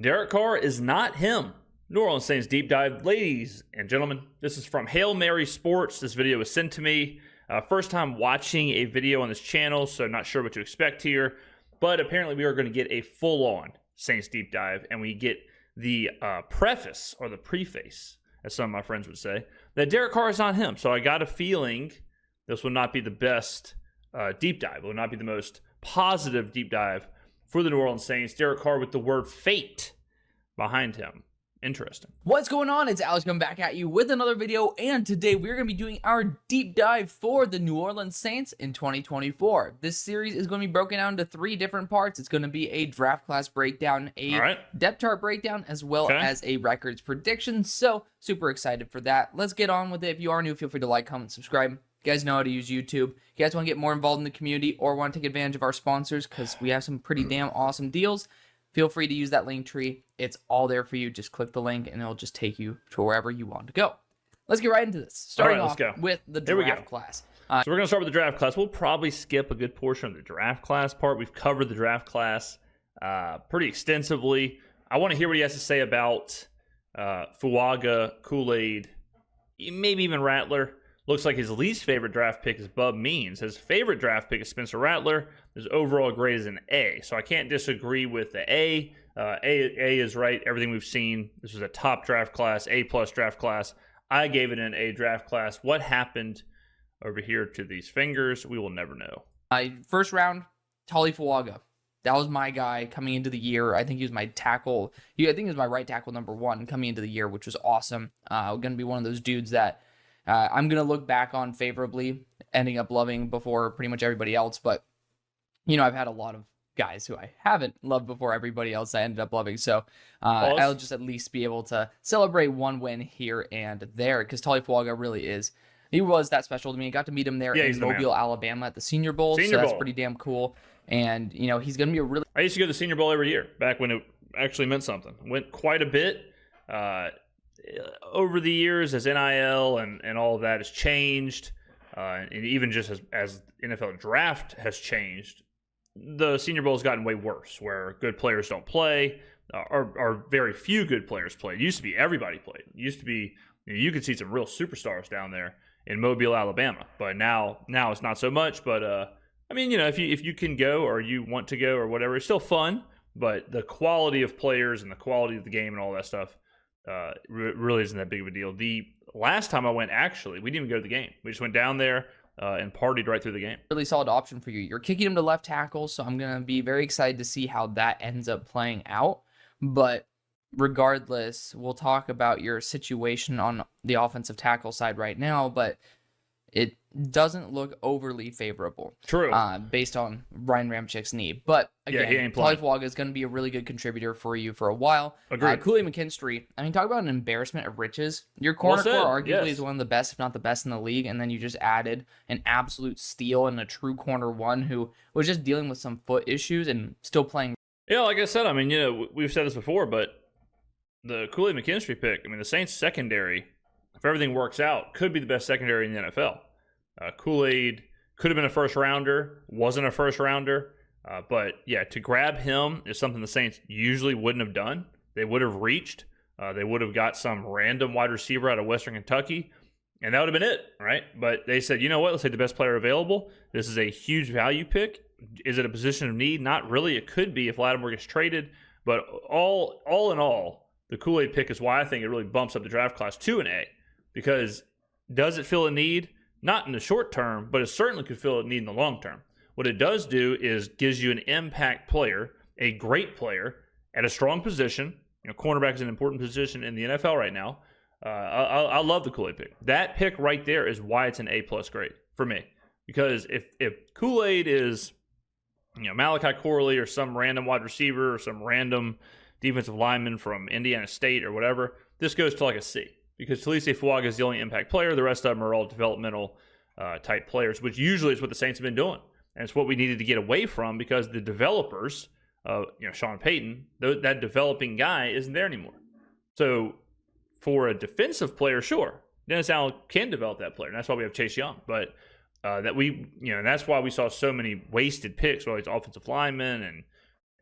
Derek Carr is not him. New Orleans Saints deep dive. Ladies and gentlemen, this is from Hail Mary Sports. This video was sent to me. First time watching a video on this channel, so not sure what to expect here. But apparently we are going to get a full-on Saints deep dive, and we get the preface, or the preface, as some of my friends would say, that Derek Carr is not him. So I got a feeling this will not be the best deep dive. It will not be the most positive deep dive for the New Orleans Saints. Derek Carr with the word fate behind him. Interesting. What's going on? It's Alex coming back at you with another video, and today we're going to be doing our deep dive for the New Orleans Saints in 2024. This series is going to be broken down into 3 different parts. It's going to be a draft class breakdown, a depth chart breakdown, as well as a records prediction. So, super excited for that. Let's get on with it. If you are new, feel free to like, comment, subscribe. You guys know how to use YouTube. If you guys want to get more involved in the community or want to take advantage of our sponsors, because we have some pretty damn awesome deals, feel free to use that link tree. It's all there for you. Just click the link and it'll just take you to wherever you want to go. Let's get right into this. Starting off with the draft class. So we're going to start with the draft class. We'll probably skip a good portion of the draft class part. We've covered the draft class pretty extensively. I want to hear what he has to say about Fuaga, Kool-Aid, maybe even Rattler. Looks like his least favorite draft pick is Bub Means. His favorite draft pick is Spencer Rattler. His overall grade is an A. So I can't disagree with the A. A is right. Everything we've seen. This was a top draft class, A+ draft class. I gave it an A draft class. What happened over here to these fingers? We will never know. First round, Tali Fuaga. That was my guy coming into the year. I think he was my tackle. I think he was my right tackle #1 coming into the year, which was awesome. Going to be one of those dudes that I'm going to look back on favorably, ending up loving before pretty much everybody else. But, you know, I've had a lot of guys who I haven't loved before everybody else I ended up loving. So I'll just at least be able to celebrate one win here and there, because Tali Fuaga really is. He was that special to me. I got to meet him there in Mobile, Alabama at the Senior Bowl. That's pretty damn cool. And, you know, he's going to be a really... I used to go to the Senior Bowl every year back when it actually meant something. Went quite a bit. Over the years, as NIL and all of that has changed, and even just as NFL draft has changed, the Senior Bowl has gotten way worse, where good players don't play, or very few good players play. It used to be everybody played. It used to be, you could see some real superstars down there in Mobile, Alabama, but now it's not so much. But I mean, you know, if you can go or you want to go or whatever, it's still fun. But the quality of players and the quality of the game and all that stuff really isn't that big of a deal. The last time I went, actually, we didn't even go to the game. We just went down there and partied right through the game. Really solid option for you. You're kicking him to left tackle, so I'm going to be very excited to see how that ends up playing out. But regardless, we'll talk about your situation on the offensive tackle side right now, but it doesn't look overly favorable. True. Based on Ryan Ramchik's knee. But again, Tali Fuaga is going to be a really good contributor for you for a while. Agreed. Kool-Aid McKinstry, I mean, talk about an embarrassment of riches. Your corner core arguably is one of the best, if not the best in the league, and then you just added an absolute steal and a true corner 1 who was just dealing with some foot issues and still playing. Yeah, like I said, I mean, you know, we've said this before, but the Kool-Aid McKinstry pick, I mean, the Saints secondary, if everything works out, could be the best secondary in the NFL. Kool-Aid could have been a first rounder, wasn't a first rounder, but yeah, to grab him is something the Saints usually wouldn't have done. They would have reached, they would have got some random wide receiver out of Western Kentucky, and that would have been it, right? But they said, you know what, let's take the best player available. This is a huge value pick. Is it a position of need? Not really. It could be if Lattimore gets traded, but all in all, the Kool-Aid pick is why I think it really bumps up the draft class to an A, because does it fill a need? Not in the short term, but it certainly could fill a need in the long term. What it does do is gives you an impact player, a great player, at a strong position. You know, cornerback is an important position in the NFL right now. I love the Kool-Aid pick. That pick right there is why it's an A+ grade for me. Because if Kool-Aid is, you know, Malachi Corley or some random wide receiver or some random defensive lineman from Indiana State or whatever, this goes to like a C. Because Tali Fuaga is the only impact player. The rest of them are all developmental type players, which usually is what the Saints have been doing. And it's what we needed to get away from, because the developers, you know, Sean Payton, that developing guy isn't there anymore. So for a defensive player, sure, Dennis Allen can develop that player. And that's why we have Chase Young. But that's why we saw so many wasted picks, whether it's offensive linemen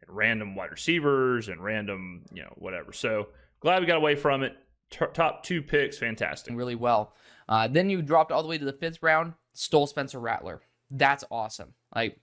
and random wide receivers and random, whatever. So glad we got away from it. Top 2 picks, fantastic. Really well. Then you dropped all the way to the 5th round, stole Spencer Rattler. That's awesome. Like,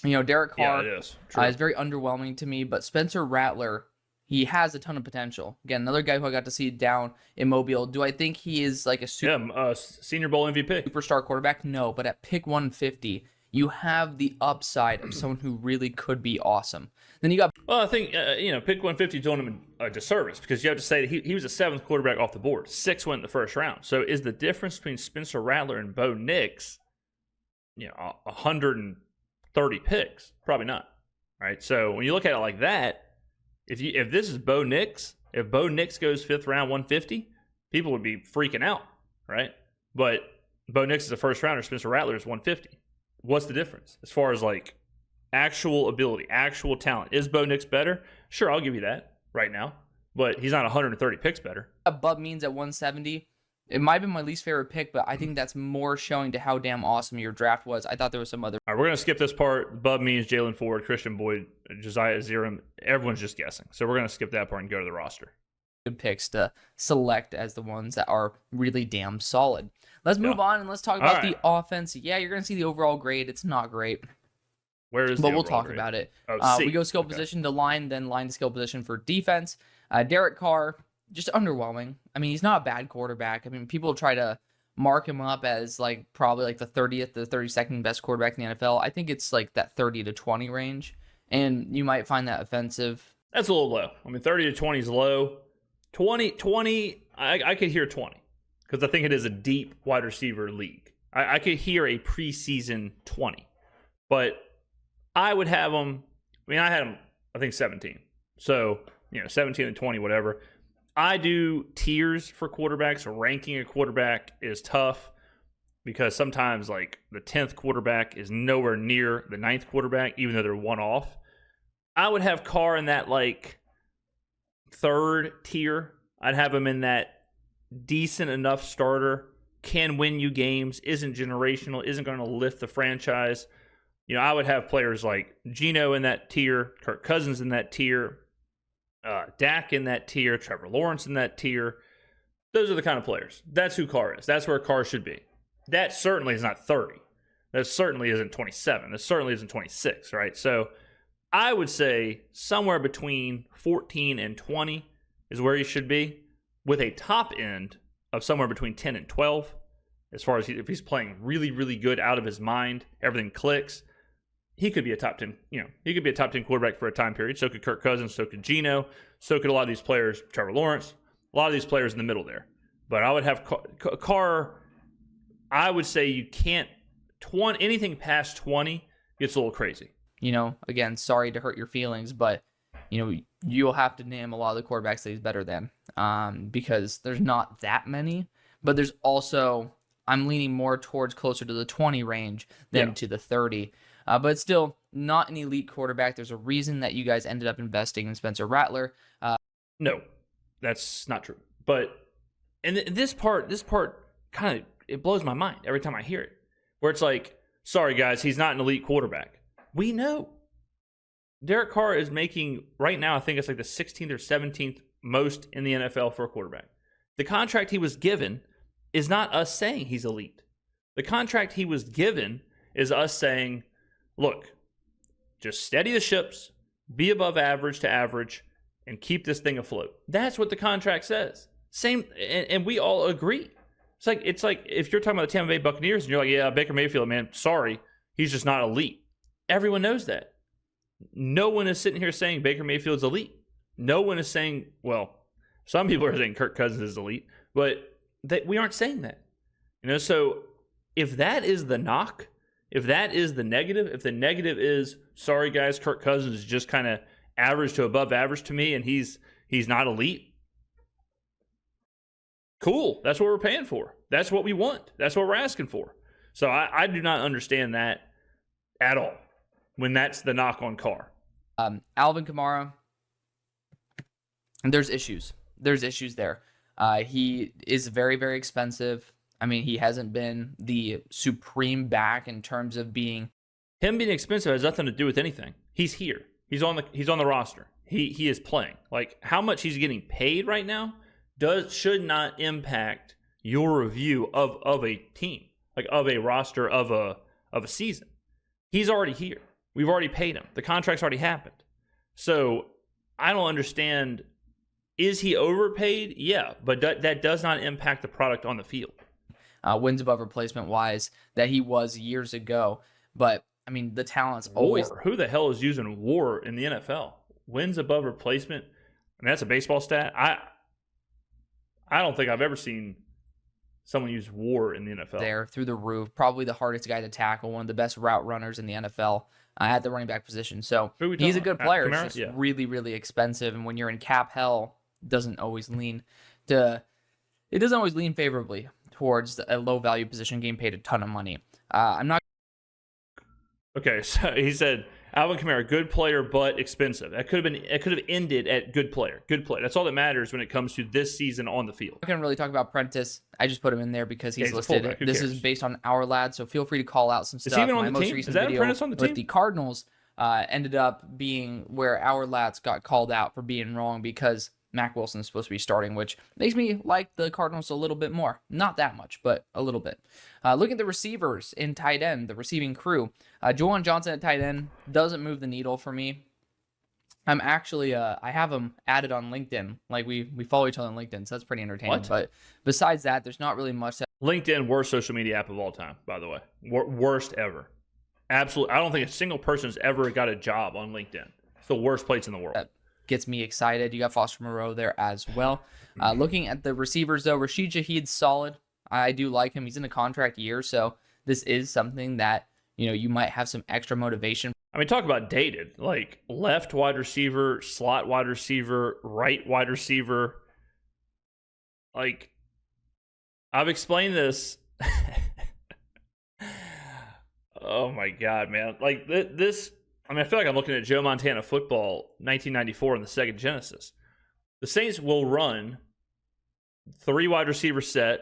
Derek Carr is very underwhelming to me, but Spencer Rattler, he has a ton of potential. Again, another guy who I got to see down in Mobile. Do I think he is like a Senior Bowl MVP? Superstar quarterback? No, but at pick 150, you have the upside of someone who really could be awesome. Then you got... Well, I think, pick 150 is doing him a disservice because you have to say that he was a 7th quarterback off the board. 6 went in the first round. So is the difference between Spencer Rattler and Bo Nix, 130 picks? Probably not. Right? So when you look at it like that, if this is Bo Nix, if Bo Nix goes 5th round 150, people would be freaking out, right? But Bo Nix is a first rounder, Spencer Rattler is 150. What's the difference as far as like actual ability, actual talent? Is Bo Nix better? Sure, I'll give you that right now, but he's not 130 picks better. Bub Means at 170. It might have been my least favorite pick, but I think that's more showing to how damn awesome your draft was. I thought there was some other... All right, we're going to skip this part. Bub Means, Jalen Ford, Christian Boyd, Josiah Aziram. Everyone's just guessing. So we're going to skip that part and go to the roster. Good picks to select as the ones that are really damn solid. Let's move on and let's talk about the offense. Yeah, you're going to see the overall grade. It's not great. Where is But the we'll talk grade? about it. Oh, we go skill position to line, then line to skill position for defense. Derek Carr, just underwhelming. I mean, he's not a bad quarterback. I mean, people try to mark him up as like probably like the 30th to 32nd best quarterback in the NFL. I think it's like that 30 to 20 range, and you might find that offensive. That's a little low. I mean, 30 to 20 is low. 20, I could hear 20 because I think it is a deep wide receiver league. I could hear a preseason 20, but I would have him. I mean, I had him, I think 17. So, 17 and 20, whatever. I do tiers for quarterbacks. Ranking a quarterback is tough because sometimes like the 10th quarterback is nowhere near the 9th quarterback, even though they're one off. I would have Carr in that like 3rd tier. I'd have him in that decent enough starter, can win you games, isn't generational, isn't going to lift the franchise. I would have players like Geno in that tier, Kirk Cousins in that tier, Dak in that tier, Trevor Lawrence in that tier. Those are the kind of players. That's who Carr is. That's where Carr should be. That certainly is not 30. That certainly isn't 27. That certainly isn't 26, right? So I would say somewhere between 14 and 20 is where he should be, with a top end of somewhere between 10 and 12. As far as if he's playing really, really good out of his mind, everything clicks, he could be a top 10, he could be a top 10 quarterback for a time period. So could Kirk Cousins, so could Geno, so could a lot of these players, Trevor Lawrence, a lot of these players in the middle there. But I would have Carr, I would say you can't, anything past 20 gets a little crazy. Again, sorry to hurt your feelings, but, you'll have to name a lot of the quarterbacks that he's better than because there's not that many. But there's also, I'm leaning more towards closer to the 20 range than to the 30. But still, not an elite quarterback. There's a reason that you guys ended up investing in Spencer Rattler. No, that's not true. But and this part kind of, it blows my mind every time I hear it. Where it's like, sorry guys, he's not an elite quarterback. We know. Derek Carr is making, right now, I think it's like the 16th or 17th most in the NFL for a quarterback. The contract he was given is not us saying he's elite. The contract he was given is us saying, look, just steady the ships, be above average to average, and keep this thing afloat. That's what the contract says. Same, and we all agree. It's like if you're talking about the Tampa Bay Buccaneers and you're like, yeah, Baker Mayfield, man, sorry, he's just not elite. Everyone knows that. No one is sitting here saying Baker Mayfield's elite. No one is saying, well, some people are saying Kirk Cousins is elite, but we aren't saying that. So if that is the knock, if that is the negative, if the negative is, sorry guys, Kirk Cousins is just kind of average to above average to me and he's not elite, cool. That's what we're paying for. That's what we want. That's what we're asking for. So I do not understand that at all when that's the knock on Carr. Alvin Kamara, and there's issues. There's issues there. He is very, very expensive. I mean, he hasn't been the supreme back in terms of being... Him being expensive has nothing to do with anything. He's here. He's on the roster. He is playing. Like, how much he's getting paid right now should not impact your review of a team, like of a roster of a season. He's already here. We've already paid him. The contract's already happened. So I don't understand. Is he overpaid? Yeah, but that does not impact the product on the field. Wins above replacement wise that he was years ago. But I mean, the talent's always. Who the hell is using WAR in the NFL? Wins above replacement. And that's a baseball stat. I don't think I've ever seen someone use WAR in the NFL. There through the roof. Probably the hardest guy to tackle. One of the best route runners in the NFL at the running back position. So he's a good player. It's just really, really expensive. And when you're in cap hell, it doesn't always lean favorably towards a low value position getting paid a ton of money. I'm not. Okay, so he said Alvin Kamara, good player but expensive. It could have ended at good player. Good player. That's all that matters when it comes to this season on the field. I'm not gonna really talk about Prentice. I just put him in there because he's listed. This is based on our lad, so feel free to call out some stuff. Is he even on the team? Is that Prentice on the team? With the Cardinals ended up being where our lads got called out for being wrong because Mac Wilson is supposed to be starting, which makes me like the Cardinals a little bit more. Not that much, but a little bit. Look at the receivers in tight end, the receiving crew. Juwan Johnson at tight end doesn't move the needle for me. I'm actually, I have him added on LinkedIn. Like, we follow each other on LinkedIn, so that's pretty entertaining. What? But besides that, there's not really much. LinkedIn, worst social media app of all time, by the way. Worst ever. Absolutely. I don't think a single person's ever got a job on LinkedIn. It's the worst place in the world. Gets me excited. You got Foster Moreau there as well. Looking at the receivers, though, Rashid Shaheed's solid. I do like him. He's in a contract year, so this is something that, you might have some extra motivation. I mean, talk about dated. Like, left wide receiver, slot wide receiver, right wide receiver. Like, I've explained this. Oh, my God, man. Like, this... I mean, I feel like I'm looking at Joe Montana football, 1994 in the Sega Genesis. The Saints will run 3 wide receiver set.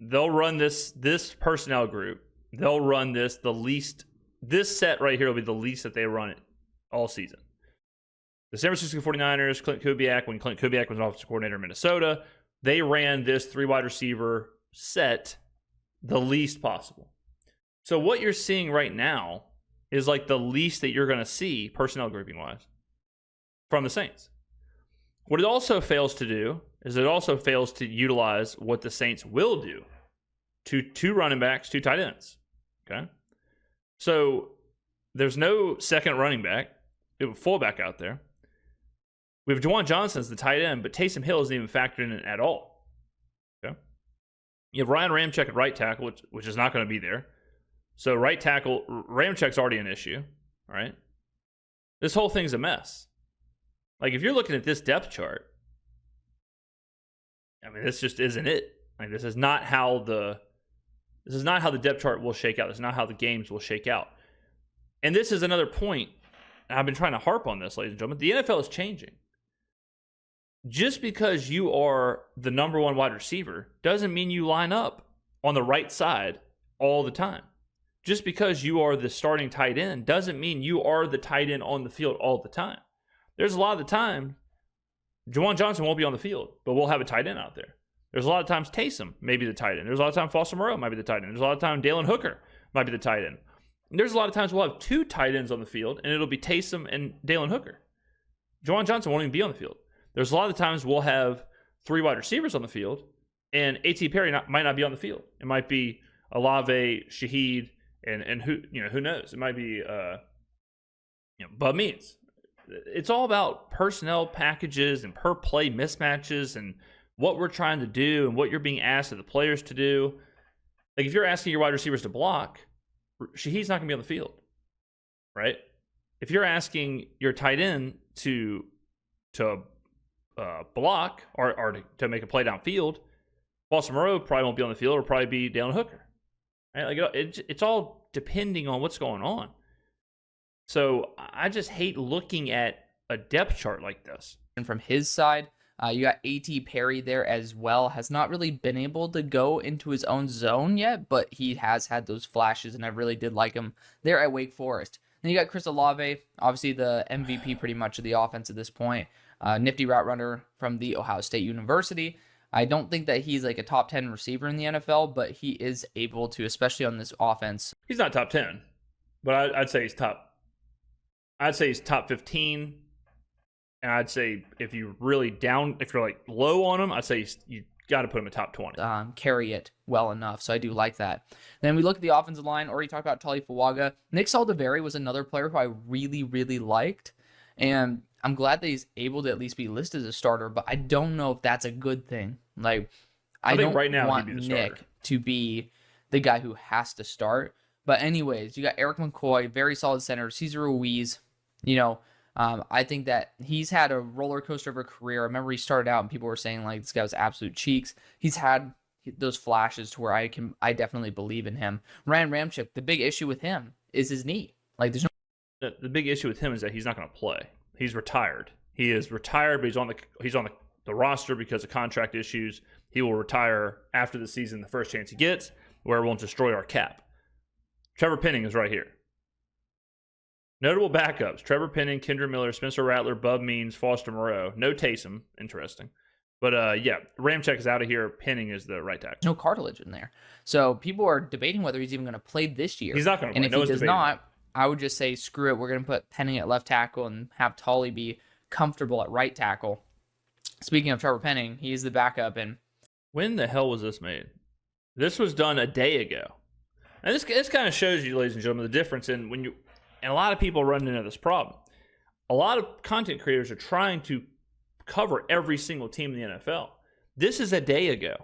They'll run this personnel group. They'll run this set right here will be the least that they run it all season. The San Francisco 49ers, Clint Kubiak, when Clint Kubiak was an offensive coordinator in Minnesota, they ran this 3 wide receiver set the least possible. So what you're seeing right now is like the least that you're going to see personnel grouping wise from the Saints. What it also fails to do is it also fails to utilize what the Saints will do to 2 running backs, 2 tight ends. Okay. So there's no second running back. We have a fullback out there. We have Juwan Johnson as the tight end, but Taysom Hill isn't even factored in at all. Okay. You have Ryan Ramczyk at right tackle, which is not going to be there. So right tackle, Ramczyk's already an issue, right? This whole thing's a mess. Like, if you're looking at this depth chart, I mean, this just isn't it. Like, this is not how the depth chart will shake out. This is not how the games will shake out. And this is another point, and I've been trying to harp on this, ladies and gentlemen. The NFL is changing. Just because you are the number 1 wide receiver doesn't mean you line up on the right side all the time. Just because you are the starting tight end doesn't mean you are the tight end on the field all the time. There's a lot of the time, Juwan Johnson won't be on the field, but we'll have a tight end out there. There's a lot of times Taysom may be the tight end. There's a lot of times Foster Moreau might be the tight end. There's a lot of times Dalen Hooker might be the tight end. And there's a lot of times we'll have 2 tight ends on the field, and it'll be Taysom and Dalen Hooker. Juwan Johnson won't even be on the field. There's a lot of times we'll have 3 wide receivers on the field, and A.T. Perry might not be on the field. It might be Olave, Shaheed, and who knows? It might be Bud Means. It's all about personnel packages and per play mismatches and what we're trying to do and what you're being asked of the players to do. Like, if you're asking your wide receivers to block, Shaheed's not going to be on the field, right? If you're asking your tight end to block or to make a play downfield, Foster Moreau probably won't be on the field. Or probably be Dalen Hooker. Right? Like, it's all depending on what's going on. So I just hate looking at a depth chart like this. And from his side, you got A.T. Perry there as well. Has not really been able to go into his own zone yet, but he has had those flashes, and I really did like him there at Wake Forest. Then you got Chris Olave, obviously the MVP pretty much of the offense at this point. Nifty route runner from the Ohio State University. I don't think that he's like a top 10 receiver in the NFL, but he is able to, especially on this offense. He's not top 10, but I'd say he's top. I'd say he's top 15, and I'd say if you're like low on him, I'd say you got to put him in top 20. Carry it well enough, so I do like that. Then we look at the offensive line. Already talked about Tali Fuaga. Nick Saldiveri was another player who I really, really liked, and I'm glad that he's able to at least be listed as a starter, but I don't know if that's a good thing. Like, I don't right now want Nick to be the guy who has to start. But anyways, you got Eric McCoy, very solid center, Cesar Ruiz. I think that he's had a roller coaster of a career. I remember he started out and people were saying like this guy was absolute cheeks. He's had those flashes to where I definitely believe in him. Ryan Ramczyk, the big issue with him is his knee. Like there's no. The big issue with him is that he's not going to play. He's retired. He is retired, but he's on the roster because of contract issues. He will retire after the season, the first chance he gets, where it won't destroy our cap. Trevor Penning is right here. Notable backups: Trevor Penning, Kendra Miller, Spencer Rattler, Bub Means, Foster Moreau. No Taysom, interesting. But Ramczyk is out of here. Penning is the right tackle. No cartilage in there. So people are debating whether he's even going to play this year. He's not going to play. And if he does not, I would just say, screw it. We're going to put Penning at left tackle and have Tully be comfortable at right tackle. Speaking of Trevor Penning, he's the backup. And when the hell was this made? This was done a day ago. And this kind of shows you, ladies and gentlemen, the difference in when you. And a lot of people run into this problem. A lot of content creators are trying to cover every single team in the NFL. This is a day ago.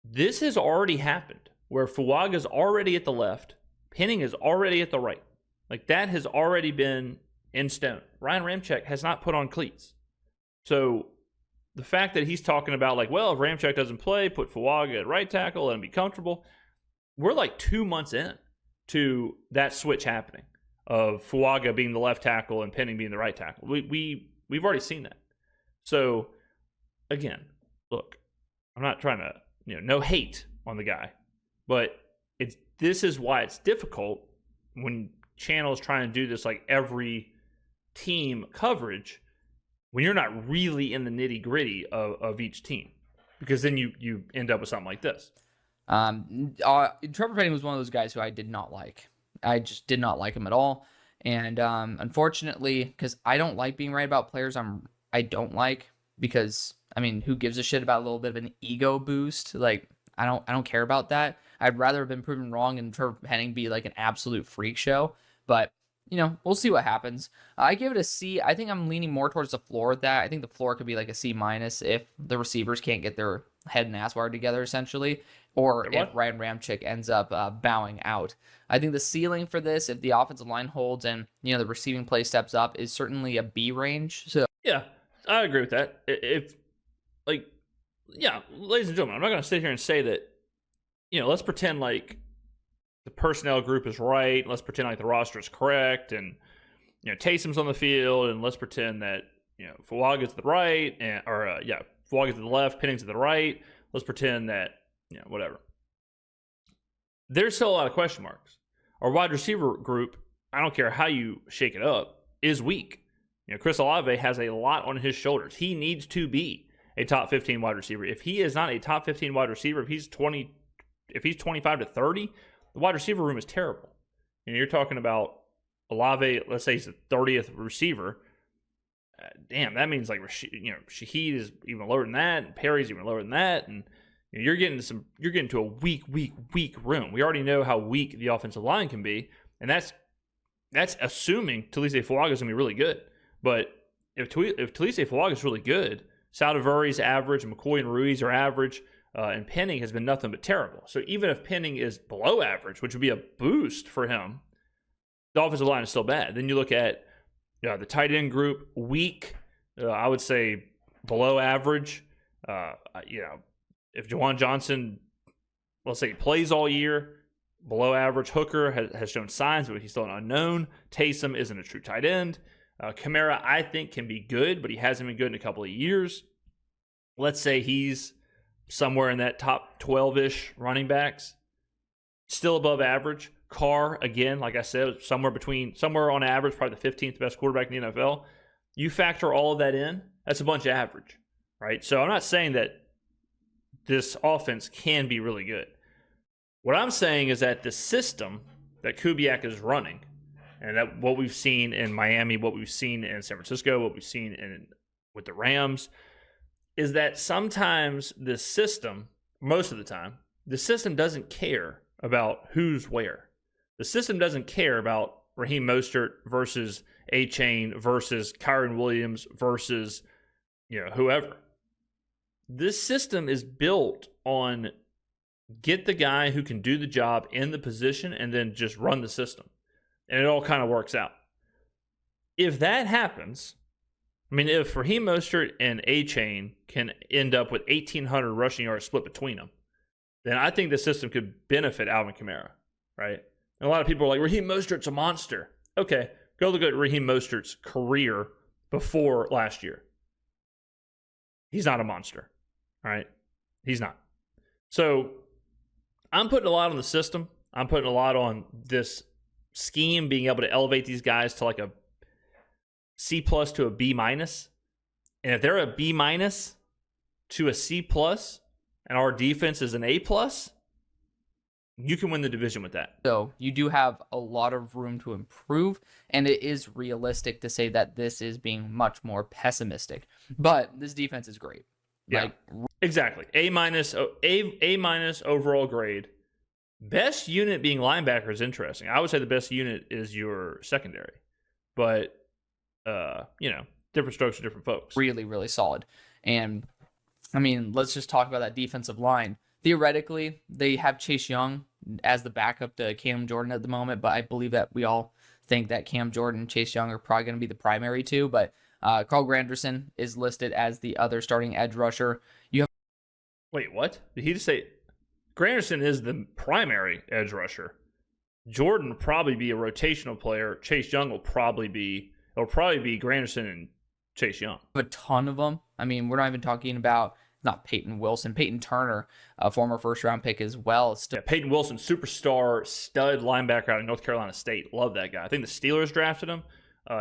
This has already happened, where Fuaga's already at the left, Penning is already at the right. Like, that has already been in stone. Ryan Ramczyk has not put on cleats. So the fact that he's talking about, like, well, if Ramczyk doesn't play, put Fuaga at right tackle and be comfortable. We're like 2 months in to that switch happening of Fuaga being the left tackle and Penning being the right tackle. We've already seen that. So again, look, I'm not trying to, no hate on the guy, but this is why it's difficult when channels try and do this like every team coverage when you're not really in the nitty gritty of each team, because then you end up with something like this. Trevor Penning was one of those guys who I did not like. I just did not like him at all. And unfortunately, because I don't like being right about players I don't like, because who gives a shit about a little bit of an ego boost? Like, I don't care about that. I'd rather have been proven wrong and Trevor Penning be like an absolute freak show. But we'll see what happens. I give it a C. I think I'm leaning more towards the floor with that. I think the floor could be like a C- if the receivers can't get their head and ass wired together, essentially, or if Ryan Ramczyk ends up bowing out. I think the ceiling for this, if the offensive line holds and the receiving play steps up, is certainly a B range. So yeah, I agree with that. Ladies and gentlemen, I'm not going to sit here and say that, let's pretend like the personnel group is right. Let's pretend like the roster is correct, and Taysom's on the field, and let's pretend that Fuaga's to the right, Fuaga's to the left, Penning's to the right. Let's pretend that whatever. There's still a lot of question marks. Our wide receiver group, I don't care how you shake it up, is weak. Chris Olave has a lot on his shoulders. He needs to be a top 15 wide receiver. If he is not a top 15 wide receiver, if he's 25 to 30, the wide receiver room is terrible. You're talking about Olave, let's say he's the 30th receiver. Damn, that means like Shaheed is even lower than that, and Perry's even lower than that, and you're getting to a weak room. We already know how weak the offensive line can be, and that's assuming Talise Fuaga is going to be really good. But if Talise Fuaga is really good, Saldiveri's average, McCoy and Ruiz are average, and Penning has been nothing but terrible. So even if Penning is below average, which would be a boost for him, the offensive line is still bad. Then you look at the tight end group, weak. I would say below average. If Juwan Johnson, let's say, plays all year, below average. Hooker has shown signs, but he's still an unknown. Taysom isn't a true tight end. Skrmetta, I think, can be good, but he hasn't been good in a couple of years. Let's say he's somewhere in that top 12-ish running backs. Still above average. Carr, again, like I said, somewhere on average, probably the 15th best quarterback in the NFL. You factor all of that in, that's a bunch of average, right? So I'm not saying that this offense can be really good. What I'm saying is that the system that Kubiak is running, and that what we've seen in Miami, what we've seen in San Francisco, what we've seen with the Rams, is that sometimes the system, most of the time, the system doesn't care about who's where. The system doesn't care about Raheem Mostert versus A-Chain versus Kyron Williams versus whoever. This system is built on get the guy who can do the job in the position and then just run the system. And it all kind of works out. If that happens, I mean, if Raheem Mostert and A-Chain can end up with 1,800 rushing yards split between them, then I think the system could benefit Alvin Kamara, right? And a lot of people are like, Raheem Mostert's a monster. Okay, go look at Raheem Mostert's career before last year. He's not a monster, all right? He's not. So I'm putting a lot on the system. I'm putting a lot on this scheme, being able to elevate these guys to like a C+ to a B-. And if they're a B- to a C+, and our defense is an A+, you can win the division with that. So you do have a lot of room to improve, and it is realistic to say that this is being much more pessimistic. But this defense is great. Yeah, exactly. A- overall grade. Best unit being linebacker is interesting. I would say the best unit is your secondary. But, different strokes for different folks. Really, really solid. And, I mean, let's just talk about that defensive line. Theoretically, they have Chase Young as the backup to Cam Jordan at the moment, but I believe that we all think that Cam Jordan and Chase Young are probably going to be the primary two. But Carl Granderson is listed as the other starting edge rusher. Wait, what? Did he just say Granderson is the primary edge rusher? Jordan will probably be a rotational player. Chase Young will probably be Granderson and Chase Young. A ton of them. I mean, we're not even talking about not Peyton Wilson, Peyton Turner, a former first-round pick as well. Peyton Wilson, superstar, stud linebacker out of North Carolina State. Love that guy. I think the Steelers drafted him.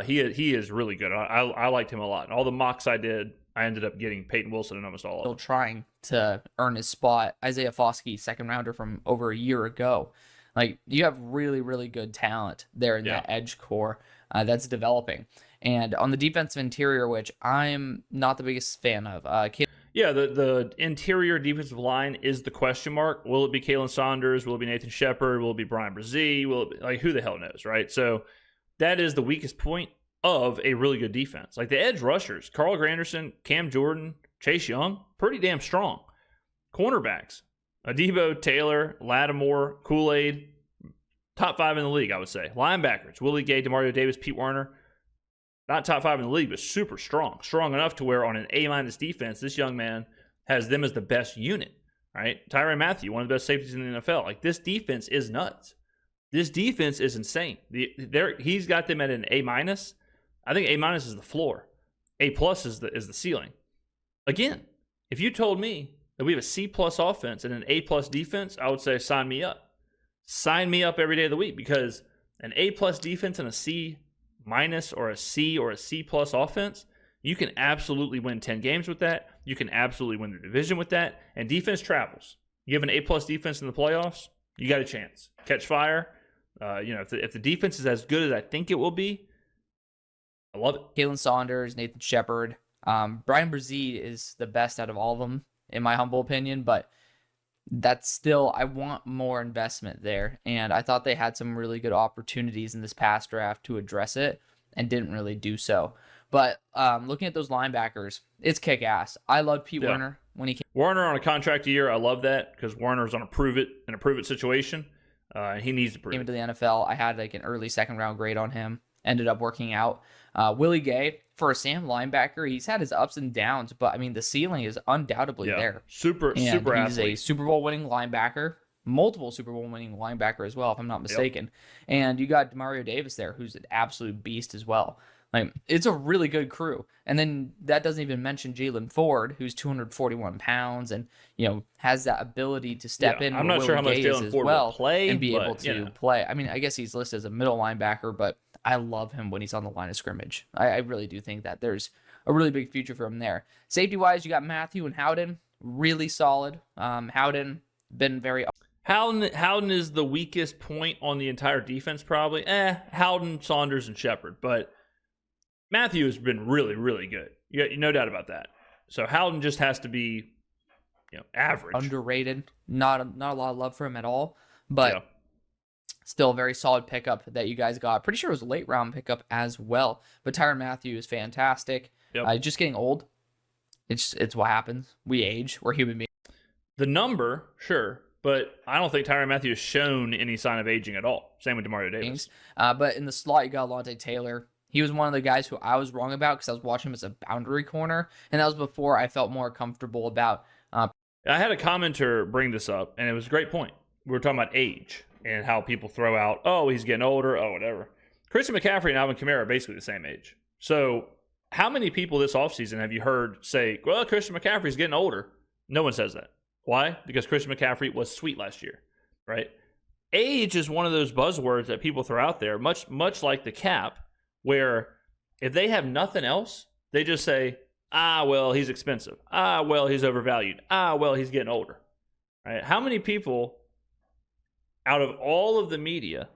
He is really good. I liked him a lot. And all the mocks I did, I ended up getting Peyton Wilson in almost all of them. Still trying to earn his spot. Isaiah Foskey, second-rounder from over a year ago. Like, you have really, really good talent there in that edge core that's developing. And on the defensive interior, which I'm not the biggest fan of, the interior defensive line is the question mark. Will it be Kalen Saunders? Will it be Nathan Shepard? Will it be Brian Brzee? Will it be, who the hell knows, right? So that is the weakest point of a really good defense. Like the edge rushers, Carl Granderson, Cam Jordan, Chase Young, pretty damn strong. Cornerbacks, Adebo, Taylor, Lattimore, Kool-Aid, top 5 in the league, I would say. Linebackers, Willie Gay, Demario Davis, Pete Werner, not top 5 in the league, but super strong. Strong enough to where on an A- defense, this young man has them as the best unit, right? Tyrann Mathieu, one of the best safeties in the NFL. Like, this defense is nuts. This defense is insane. He's got them at an A-. I think A- is the floor. A+ is the ceiling. Again, if you told me that we have a C+ offense and an A+ defense, I would say sign me up. Sign me up every day of the week, because an A+ defense and a C- or a C or a C+ offense, you can absolutely win 10 games with that. You can absolutely win the division with that. And defense travels. You have an A+ defense in the playoffs, you got a chance. Catch fire. If the defense is as good as I think it will be, I love it. Kalen Saunders, Nathan Shepard, Brian Brzee is the best out of all of them, in my humble opinion, but that's still, I want more investment there. And I thought they had some really good opportunities in this past draft to address it and didn't really do so. But looking at those linebackers, it's kick-ass. I love Pete Werner when he came. Werner on a contract a year, I love that, because Werner's on a prove it situation. He needs to prove it. Came into the NFL, I had like an early second-round grade on him. Ended up working out. Willie Gay, for a Sam linebacker, he's had his ups and downs, but I mean, the ceiling is undoubtedly there. Super He's athlete. a Super Bowl winning linebacker, multiple Super Bowl winning linebacker as well, if I'm not mistaken. And you got Demario Davis there, who's an absolute beast as well. Like, it's a really good crew. And then that doesn't even mention Jalen Ford, who's 241 pounds and, has that ability to step in I'm where not sure how Willie much Gay is Jalen as Ford will well play, and be able but, to play. I mean, I guess he's listed as a middle linebacker, but I love him when he's on the line of scrimmage. I really do think that there's a really big future for him there. Safety-wise, you got Matthew and Howden, really solid. Howden been very... Howden is the weakest point on the entire defense, probably. Howden, Saunders, and Shepard. But Matthew has been really, really good. No doubt about that. So Howden just has to be, average. Underrated. Not a lot of love for him at all. But still a very solid pickup that you guys got. Pretty sure it was a late round pickup as well. But Tyrann Mathieu is fantastic. Yep. Just getting old. It's what happens. We age. We're human beings. The number, sure. But I don't think Tyrann Mathieu has shown any sign of aging at all. Same with Demario Davis. But in the slot, you got Alontae Taylor. He was one of the guys who I was wrong about because I was watching him as a boundary corner. And that was before I felt more comfortable about... I had a commenter bring this up, and it was a great point. We were talking about age and how people throw out, oh, he's getting older, oh, whatever. Christian McCaffrey and Alvin Kamara are basically the same age. So how many people this offseason have you heard say, well, Christian McCaffrey's getting older? No one says that. Why? Because Christian McCaffrey was sweet last year, right? Age is one of those buzzwords that people throw out there, much like the cap, where if they have nothing else, they just say, well, he's expensive. Well, he's overvalued. Well, he's getting older, right? How many people out of all of the media,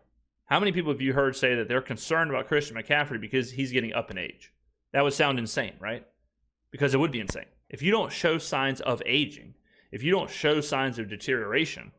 how many people have you heard say that they're concerned about Christian McCaffrey because he's getting up in age? That would sound insane, right? Because it would be insane. If you don't show signs of aging, if you don't show signs of deterioration,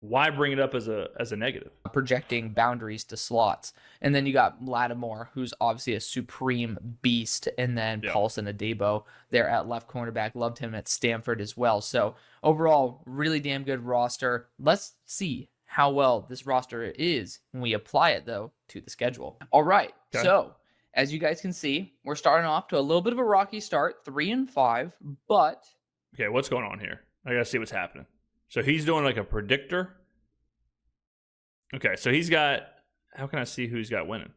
why bring it up as a negative? Projecting boundaries to slots. And then you got Lattimore, who's obviously a supreme beast. And then Paulson Adebo there at left cornerback. Loved him at Stanford as well. So overall, really damn good roster. Let's see how well this roster is when we apply it, though, to the schedule. All right. Okay. So as you guys can see, we're starting off to a little bit of a rocky start, 3-5, but... Okay, what's going on here? I got to see what's happening. So he's doing like a predictor. Okay, so he's got, how can I see who he's got winning?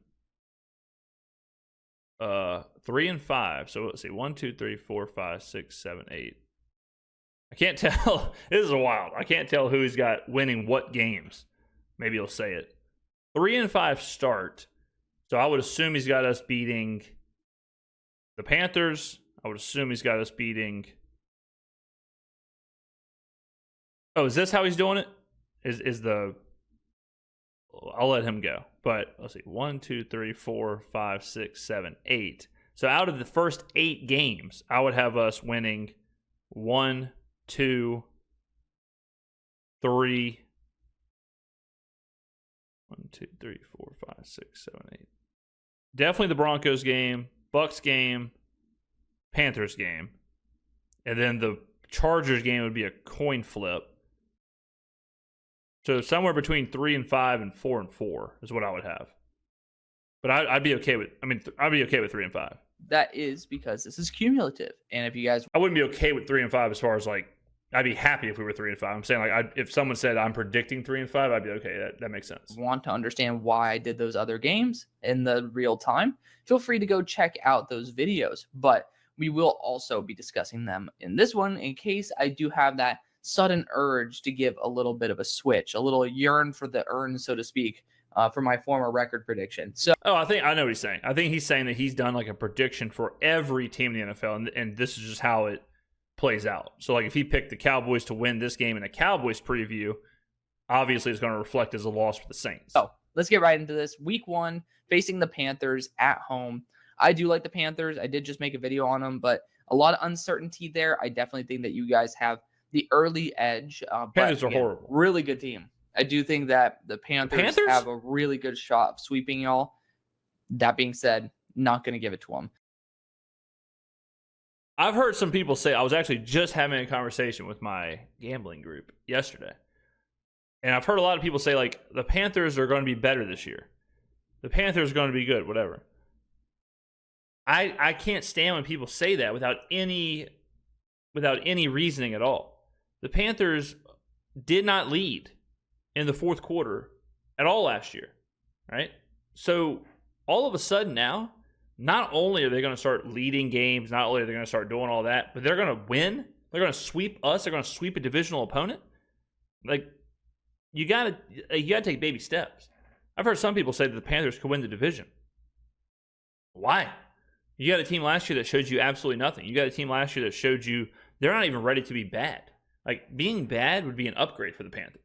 3-5. So let's see, 1, 2, 3, 4, 5, 6, 7, 8. I can't tell. This is wild. I can't tell who he's got winning what games. Maybe he'll say it. 3-5 start. So I would assume he's got us beating the Panthers. I would assume he's got us beating... Oh, is this how he's doing it? Is the... I'll let him go. But let's see. 1, 2, 3, 4, 5, 6, 7, 8. So out of the first 8 games, I would have us winning 1, 2, 3. 1, 2, 3, 4, 5, 6, 7, 8. Definitely the Broncos game, Bucks game, Panthers game. And then the Chargers game would be a coin flip. So somewhere between 3-5 and 4-4 is what I would have. But I'd be okay with. I'd be okay with 3-5. That is because this is cumulative, and if you guys, I wouldn't be okay with 3-5 as far as like. I'd be happy if we were 3-5. I'm saying like, if someone said I'm predicting 3-5, I'd be okay. That makes sense. Want to understand why I did those other games in the real time? Feel free to go check out those videos. But we will also be discussing them in this one in case I do have that sudden urge to give a little bit of a switch, a little yearn for the urn, so to speak, for my former record prediction. So, I know what he's saying. I think he's saying that he's done like a prediction for every team in the NFL, and this is just how it plays out. So, like if he picked the Cowboys to win this game in a Cowboys preview, obviously it's going to reflect as a loss for the Saints. So let's get right into this. Week 1, facing the Panthers at home. I do like the Panthers. I did just make a video on them, but a lot of uncertainty there. I definitely think that you guys have the early edge. Panthers are horrible. Really good team. I do think that the Panthers have a really good shot of sweeping y'all. That being said, not going to give it to them. I've heard some people say, I was actually just having a conversation with my gambling group yesterday. And I've heard a lot of people say, like, the Panthers are going to be better this year. The Panthers are going to be good, whatever. I can't stand when people say that without any reasoning at all. The Panthers did not lead in the fourth quarter at all last year, right? So all of a sudden now, not only are they going to start leading games, not only are they going to start doing all that, but they're going to win. They're going to sweep us. They're going to sweep a divisional opponent. Like, you got to take baby steps. I've heard some people say that the Panthers could win the division. Why? You got a team last year that showed you absolutely nothing. You got a team last year that showed you they're not even ready to be bad. Like, being bad would be an upgrade for the Panthers.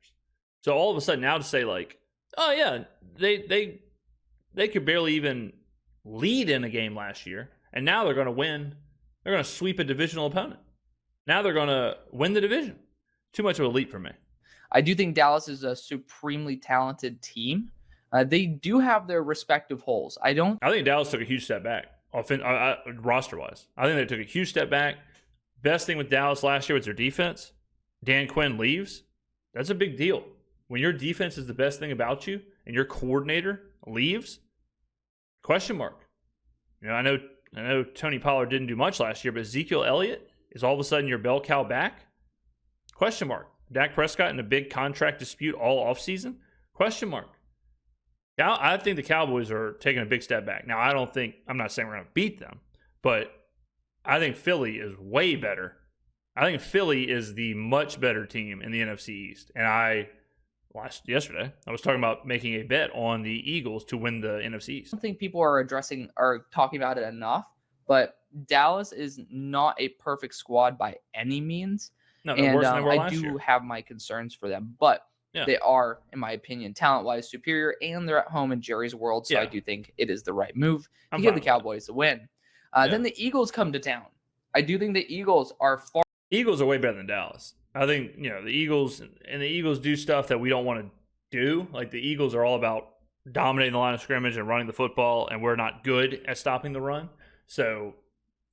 So all of a sudden now to say, like, oh yeah, they could barely even lead in a game last year, and now they're going to win. They're going to sweep a divisional opponent. Now they're going to win the division. Too much of a leap for me. I do think Dallas is a supremely talented team. They do have their respective holes. I think Dallas took a huge step back, roster-wise. I think they took a huge step back. Best thing with Dallas last year was their defense. Dan Quinn leaves. That's a big deal. When your defense is the best thing about you and your coordinator leaves, question mark. You know, I know Tony Pollard didn't do much last year, but Ezekiel Elliott is all of a sudden your bell cow back? Question mark. Dak Prescott in a big contract dispute all offseason? Question mark. Now, I think the Cowboys are taking a big step back. Now, I'm not saying we're going to beat them, but I think Philly is way better. I think Philly is the much better team in the NFC East. And yesterday, I was talking about making a bet on the Eagles to win the NFC East. don't think people are talking about it enough, but Dallas is not a perfect squad by any means. No, and worse than they were last I do year. Have my concerns for them, but they are, in my opinion, talent-wise superior, and they're at home in Jerry's world, so I do think it is the right move to give the Cowboys the win. Then the Eagles come to town. I do think the Eagles are way better than Dallas. I think, the Eagles do stuff that we don't want to do. Like, the Eagles are all about dominating the line of scrimmage and running the football, and we're not good at stopping the run. So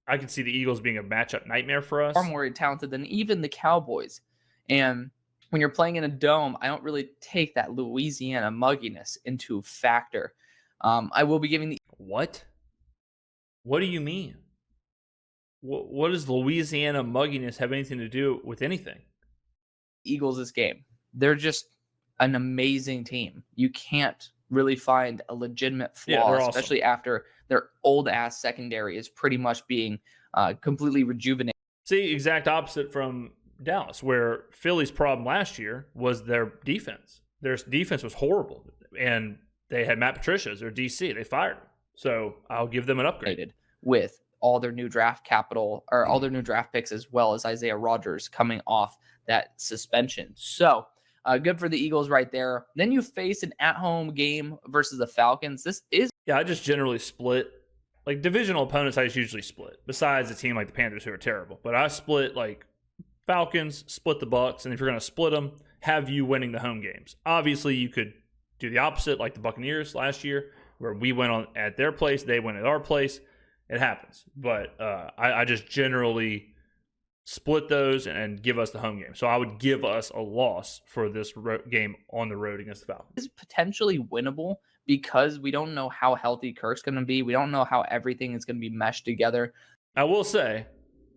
I can see the Eagles being a matchup nightmare for us. far more talented than even the Cowboys. And when you're playing in a dome, I don't really take that Louisiana mugginess into factor. I will be giving the... What? What do you mean? What does Louisiana mugginess have anything to do with anything? Eagles this game. They're just an amazing team. You can't really find a legitimate flaw, especially after their old-ass secondary is pretty much being completely rejuvenated. See, exact opposite from Dallas, where Philly's problem last year was their defense. Their defense was horrible, and they had Matt Patricia as their DC. They fired him. So I'll give them an upgrade. With all their new draft capital, or all their new draft picks, as well as Isaiah Rodgers coming off that suspension. So good for the Eagles right there. Then you face an at-home game versus the Falcons. I just generally split. Like, divisional opponents, I just usually split, besides a team like the Panthers who are terrible. But I split, like, Falcons, split the Bucs, and if you're going to split them, have you winning the home games. Obviously, you could do the opposite, like the Buccaneers last year, where we went on at their place, they went at our place. It happens. But I just generally split those and give us the home game. So I would give us a loss for this game on the road against the Falcons. Is potentially winnable because we don't know how healthy Kirk's going to be. We don't know how everything is going to be meshed together. I will say,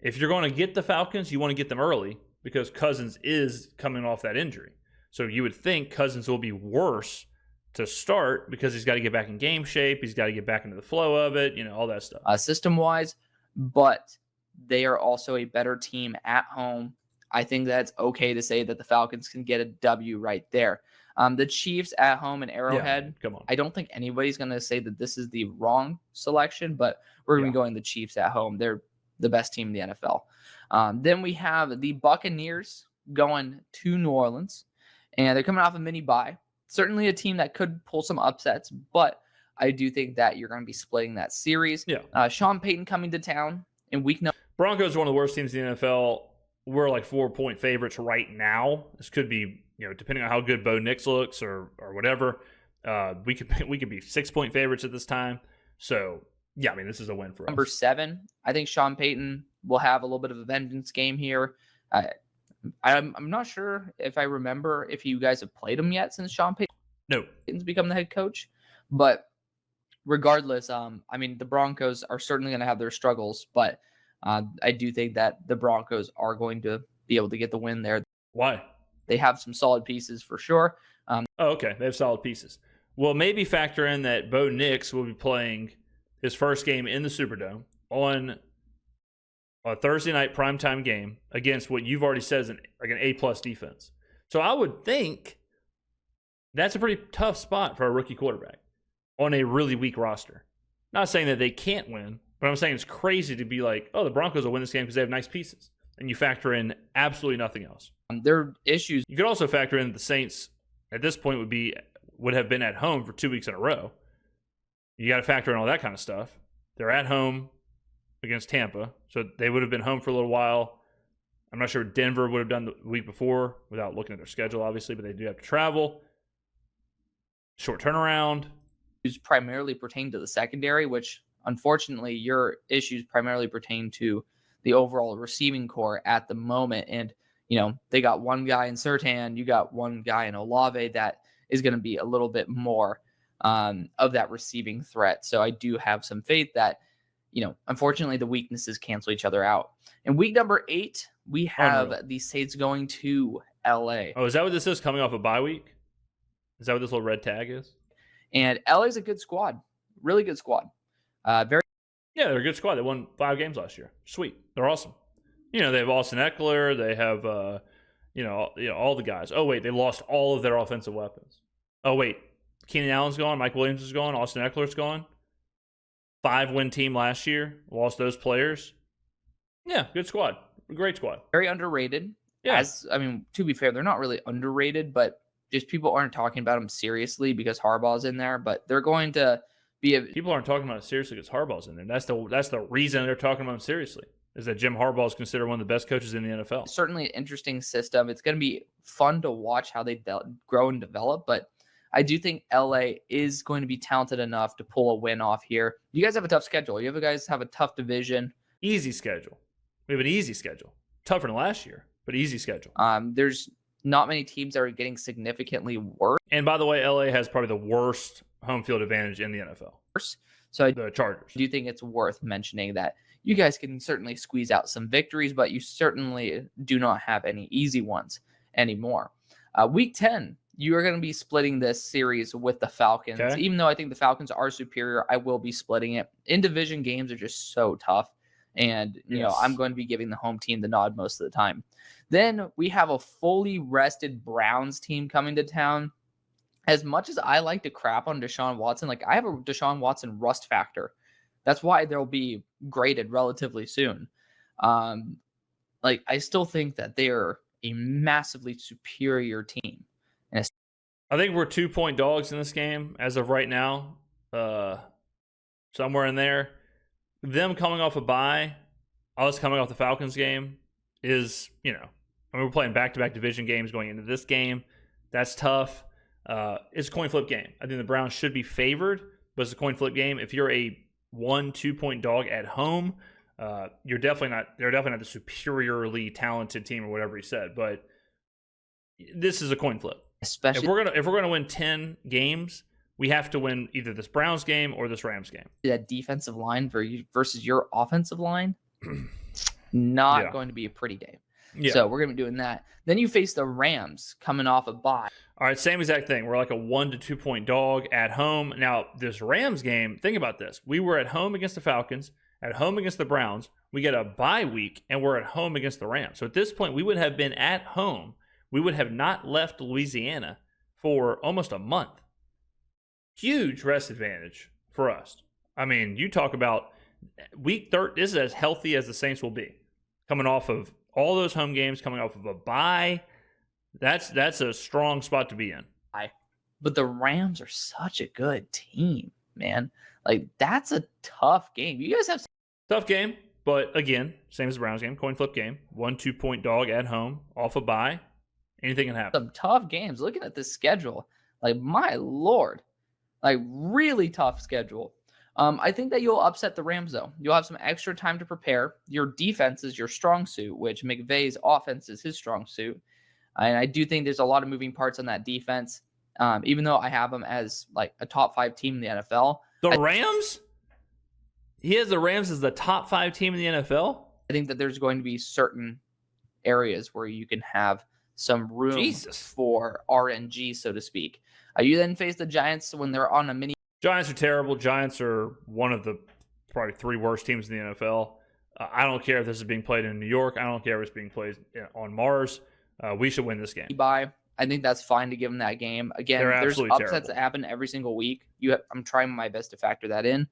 if you're going to get the Falcons, you want to get them early because Cousins is coming off that injury. So you would think Cousins will be worse to start because he's got to get back in game shape. He's got to get back into the flow of it, all that stuff. System-wise, but they are also a better team at home. I think that's okay to say that the Falcons can get a W right there. The Chiefs at home in Arrowhead. Come on. I don't think anybody's going to say that this is the wrong selection, but we're going to be going the Chiefs at home. They're the best team in the NFL. Then we have the Buccaneers going to New Orleans, and they're coming off a mini bye. Certainly a team that could pull some upsets, but I do think that you're going to be splitting that series. Sean Payton coming to town in week 9. Broncos are one of the worst teams in the NFL. We're like 4-point favorites right now. This could be, depending on how good Bo Nix looks or whatever, we could be 6-point favorites at this time. So, this is a win for us. Number 7, I think Sean Payton will have a little bit of a vengeance game here. I'm not sure if I remember if you guys have played him yet since Sean Payton's become the head coach. But regardless, the Broncos are certainly going to have their struggles, but I do think that the Broncos are going to be able to get the win there. Why? They have some solid pieces for sure. Okay. They have solid pieces. Well, maybe factor in that Bo Nix will be playing his first game in the Superdome on a Thursday night primetime game against what you've already said is an A-plus defense. So I would think that's a pretty tough spot for a rookie quarterback on a really weak roster. Not saying that they can't win, but I'm saying it's crazy to be like, oh, the Broncos will win this game because they have nice pieces. And you factor in absolutely nothing else. There are issues. You could also factor in the Saints at this point would have been at home for 2 weeks in a row. You got to factor in all that kind of stuff. They're at home against Tampa, so they would have been home for a little while. I'm not sure Denver would have done the week before without looking at their schedule, obviously, but they do have to travel. Short turnaround. Issues primarily pertain to the secondary, which unfortunately your issues primarily pertain to the overall receiving core at the moment. And, they got one guy in Surtain, you got one guy in Olave that is going to be a little bit more of that receiving threat. So I do have some faith that, unfortunately the weaknesses cancel each other out. In week number 8, we have the Saints going to LA. Oh, is that what this is, coming off a bye week? Is that what this little red tag is? And LA is a good squad, really good squad. Yeah, they're a good squad. They won 5 games last year. Sweet. They're awesome. They have Austin Eckler. They have, all the guys. Oh, wait, they lost all of their offensive weapons. Oh, wait, Keenan Allen's gone. Mike Williams is gone. Austin Eckler's gone. 5-win team last year. Lost those players. Yeah, good squad. Great squad. Very underrated. Yeah. To be fair, they're not really underrated, but just people aren't talking about them seriously because Harbaugh's in there. But they're going to be people aren't talking about it seriously because Harbaugh's in there. That's the reason they're talking about him seriously, is that Jim Harbaugh is considered one of the best coaches in the NFL. Certainly an interesting system. It's going to be fun to watch how they grow and develop, but I do think LA is going to be talented enough to pull a win off here. You guys have a tough schedule. You guys have a tough division. Easy schedule. We have an easy schedule. Tougher than last year, but easy schedule. There's not many teams that are getting significantly worse. And by the way, LA has probably the worst home field advantage in the NFL. So the Chargers. I do think it's worth mentioning that you guys can certainly squeeze out some victories, but you certainly do not have any easy ones anymore. Week 10, you are going to be splitting this series with the Falcons. Okay. Even though I think the Falcons are superior, I will be splitting it. In division games are just so tough. And, I'm going to be giving the home team the nod most of the time. Then we have a fully rested Browns team coming to town. As much as I like to crap on Deshaun Watson, I have a Deshaun Watson rust factor. That's why they'll be graded relatively soon. I still think that they are a massively superior team. And I think we're 2-point dogs in this game as of right now. Somewhere in there. Them coming off a bye, us coming off the Falcons game is, we're playing back-to-back division games going into this game. That's tough. It's a coin flip game. I think the Browns should be favored, but it's a coin flip game. If you're a 1-2-point dog at home, they're definitely not the superiorly talented team or whatever he said, but this is a coin flip. Especially if we're gonna win 10 games, we have to win either this Browns game or this Rams game. That defensive line versus your offensive line, not going to be a pretty game. Yeah. So we're going to be doing that. Then you face the Rams coming off a bye. All right, same exact thing. We're like a 1 to 2-point dog at home. Now, this Rams game, think about this. We were at home against the Falcons, at home against the Browns. We get a bye week, and we're at home against the Rams. So at this point, we would have been at home. We would have not left Louisiana for almost a month. Huge rest advantage for us. I mean, you talk about week 13. This is as healthy as the Saints will be. Coming off of all those home games, coming off of a bye. That's a strong spot to be in. But the Rams are such a good team, man. That's a tough game. You guys have tough game, but again, same as the Browns game, coin flip game. 1-2-point dog at home, off a bye. Anything can happen. Some tough games. Looking at this schedule, my Lord, really tough schedule. I think that you'll upset the Rams, though. You'll have some extra time to prepare. Your defense is your strong suit, which McVay's offense is his strong suit. And I do think there's a lot of moving parts on that defense, even though I have them as a top 5 team in the NFL. Rams? He has the Rams as the top 5 team in the NFL? I think that there's going to be certain areas where you can have some room for RNG, so to speak. You then face the Giants when they're on a mini. Giants are terrible. Giants are one of the probably 3 worst teams in the NFL. I don't care if this is being played in New York. I don't care if it's being played on Mars. We should win this game. I think that's fine to give them that game. Again, there's upsets that happen every single week. I'm trying my best to factor that in.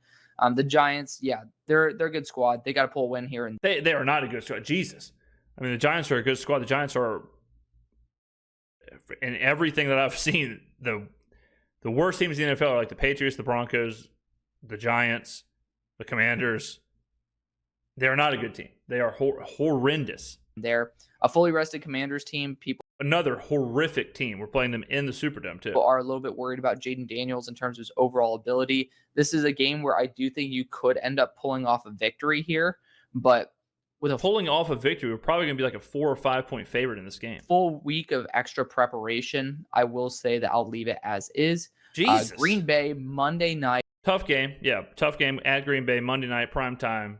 The Giants, yeah, they're a good squad. They got to pull a win here. And they are not a good squad. Jesus. I mean, the Giants are a good squad. The Giants are, in everything that I've seen, the worst teams in the NFL are like the Patriots, the Broncos, the Giants, the Commanders. They're not a good team. They are horrendous. They're a fully rested Commanders team. Another horrific team. We're playing them in the Superdome, too. People are a little bit worried about Jaden Daniels in terms of his overall ability. This is a game where I do think you could end up pulling off a victory here, but with pulling off a victory, we're probably going to be like a 4 or 5 point favorite in this game. Full week of extra preparation, I will say that I'll leave it as is. Jesus. Green Bay, Monday night. Tough game. Yeah, tough game at Green Bay, Monday night, prime time.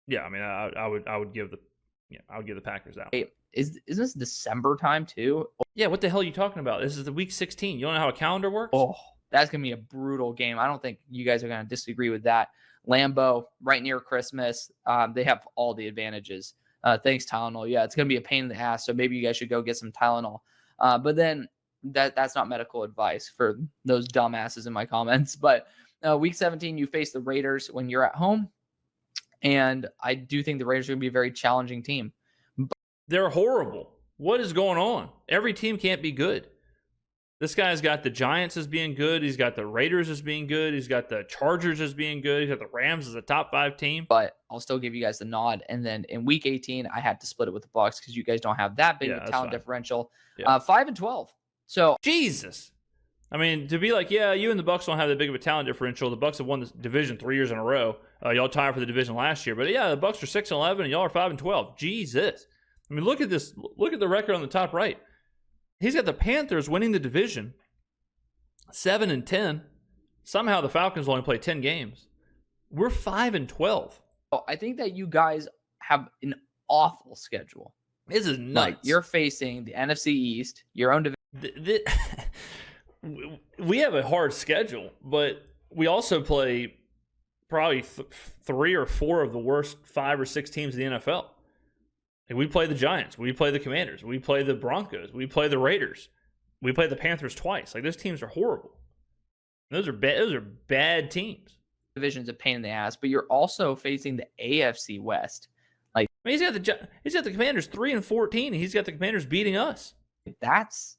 Yeah, I mean, I would give the Packers out. Hey, isn't this December time too? Yeah, what the hell are you talking about? This is the week 16. You don't know how a calendar works? Oh, that's going to be a brutal game. I don't think you guys are going to disagree with that. Lambeau, right near Christmas. They have all the advantages. Thanks, Tylenol. Yeah, it's going to be a pain in the ass, so maybe you guys should go get some Tylenol. But then that's not medical advice for those dumbasses in my comments. But week 17, you face the Raiders when you're at home. And I do think the Raiders are going to be a very challenging team. They're horrible. What is going on? Every team can't be good. This guy's got the Giants as being good. He's got the Raiders as being good. He's got the Chargers as being good. He's got the Rams as a top 5 team. But I'll still give you guys the nod. And then in week 18, I had to split it with the Bucs because you guys don't have that big of a talent differential. 5-12. So Jesus. I mean, to be like, yeah, you and the Bucs don't have that big of a talent differential. The Bucs have won the division 3 years in a row. Y'all tied for the division last year. But yeah, the Bucs are 6-11 and y'all are 5-12. Jesus. I mean, look at this. Look at the record on the top right. He's got the Panthers winning the division 7-10. Somehow the Falcons will only play 10 games. We're 5-12. I think that you guys have an awful schedule. This is nuts. Like, you're facing the NFC East, your own division. We have a hard schedule, but we also play probably 3 or 4 of the worst 5 or 6 teams in the NFL. Like, we play the Giants, we play the Commanders, we play the Broncos, we play the Raiders, we play the Panthers twice. Like, those teams are horrible. Those are bad teams. Division's a pain in the ass, but you're also facing the AFC West. Like, I mean, he's got the Commanders 3-14, and he's got the Commanders beating us. That's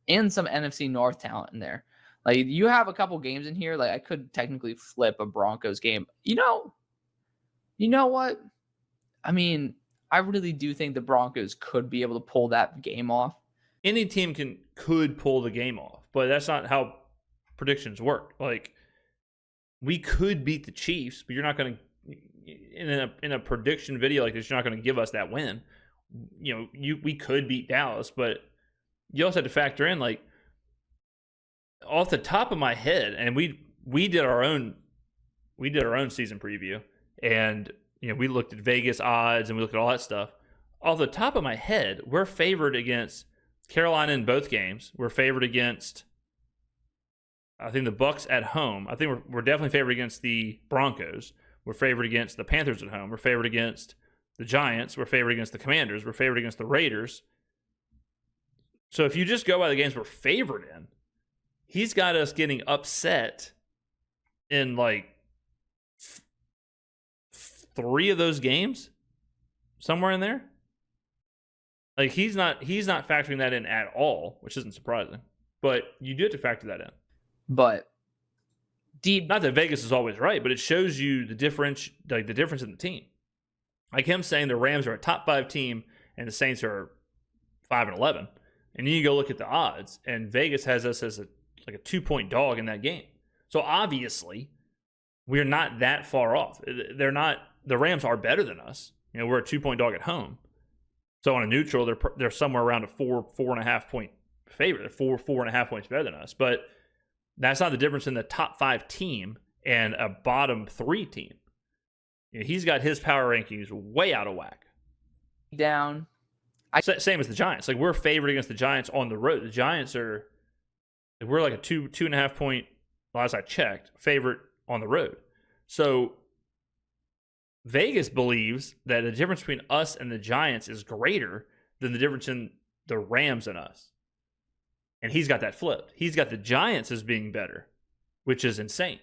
and some NFC North talent in there. Like, you have a couple games in here. Like, I could technically flip a Broncos game. You know what? I mean, I really do think the Broncos could be able to pull that game off. Any team could pull the game off, but that's not how predictions work. Like, we could beat the Chiefs, but you're not going to, in a prediction video like this, you're not going to give us that win. We could beat Dallas, but you also have to factor in, like, off the top of my head, and we did our own season preview, and we looked at Vegas odds and we looked at all that stuff. Off the top of my head, we're favored against Carolina in both games. We're favored against, I think, the Bucs at home. I think we're definitely favored against the Broncos. We're favored against the Panthers at home. We're favored against the Giants. We're favored against the Commanders. We're favored against the Raiders. So if you just go by the games we're favored in, he's got us getting upset in like 3 of those games, somewhere in there. Like, he's not factoring that in at all, which isn't surprising. But you do have to factor that in. But not that Vegas is always right, but it shows you the difference in the team. Like him saying the Rams are a top 5 team and the Saints are 5-11, and you go look at the odds, and Vegas has us as a 2-point dog in that game. So obviously, we're not that far off. They're not. The Rams are better than us. We're a 2-point dog at home. So on a neutral, they're somewhere around a 4.5 point favorite. They're 4.5 points better than us. But that's not the difference in the top 5 team and a bottom 3 team. He's got his power rankings way out of whack. Down. Same as the Giants. Like, we're favored against the Giants on the road. The Giants we're like a 2.5 point, last I checked, favorite on the road. So Vegas believes that the difference between us and the Giants is greater than the difference in the Rams and us. And he's got that flipped. He's got the Giants as being better, which is insane.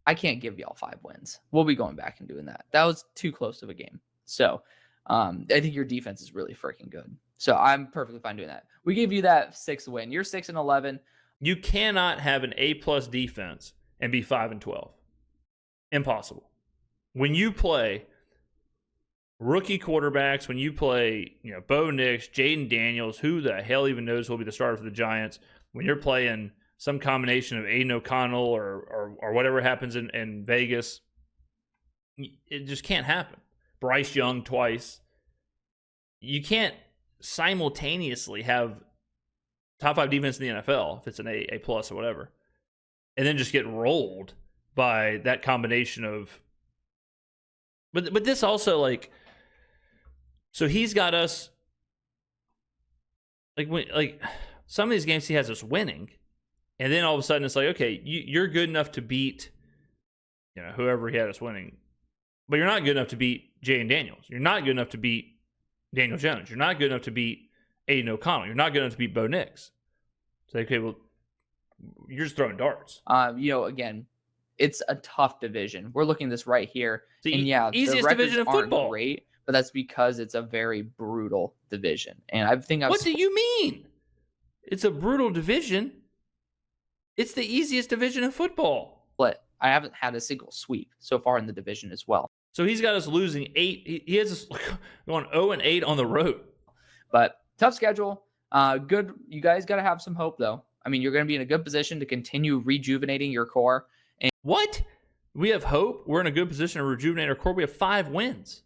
I can't give y'all 5 wins. We'll be going back and doing that. That was too close of a game. So I think your defense is really freaking good. So I'm perfectly fine doing that. We gave you that 6th win. You're 6-11. You cannot have an A+ defense and be 5-12. Impossible. When you play rookie quarterbacks, when you play, Bo Nix, Jaden Daniels, who the hell even knows who will be the starter for the Giants, when you're playing some combination of Aiden O'Connell or whatever happens in Vegas, it just can't happen. Bryce Young twice. You can't simultaneously have top 5 defense in the NFL if it's an A+ or whatever, and then just get rolled by that combination of. But this also, so he's got us some of these games he has us winning, and then all of a sudden it's like, okay, you're good enough to beat whoever he had us winning, but you're not good enough to beat Jaden Daniels. You're not good enough to beat Daniel Jones. You're not good enough to beat Aiden O'Connell. You're not good enough to beat Bo Nix. So okay, well, you're just throwing darts. Again, it's a tough division. We're looking at this right here, and easiest the division in aren't football. Great, but that's because it's a very brutal division. And I think What do you mean? It's a brutal division. It's the easiest division in football. But I haven't had a single sweep so far in the division as well. So he's got us losing 8. He has us going 0-8 on the road. But tough schedule. Good. You guys got to have some hope, though. I mean, you're going to be in a good position to continue rejuvenating your core. What? We have hope? We're in a good position to rejuvenate our core. We have 5 wins.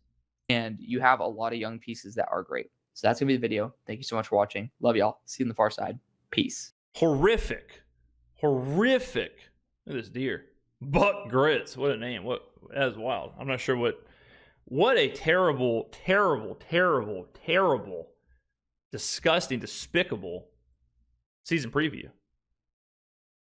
And you have a lot of young pieces that are great. So that's going to be the video. Thank you so much for watching. Love y'all. See you on the far side. Peace. Horrific. Look at this deer. Buck Grits. What a name. That is wild. I'm not sure what a terrible, disgusting, despicable season preview.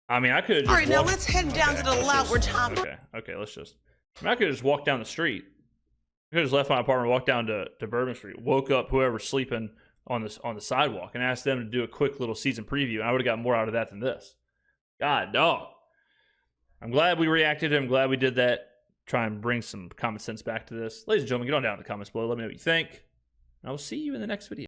I mean, I could have just. All right, now let's head down to the lot where Tom. Okay, I could have just walked down the street. I could have just left my apartment, walked down to Bourbon Street, woke up whoever's sleeping on the sidewalk, and asked them to do a quick little season preview. And I would have got more out of that than this. God, dog. I'm glad we reacted. I'm glad we did that. Try and bring some common sense back to this. Ladies and gentlemen, get on down in the comments below. Let me know what you think. And I will see you in the next video.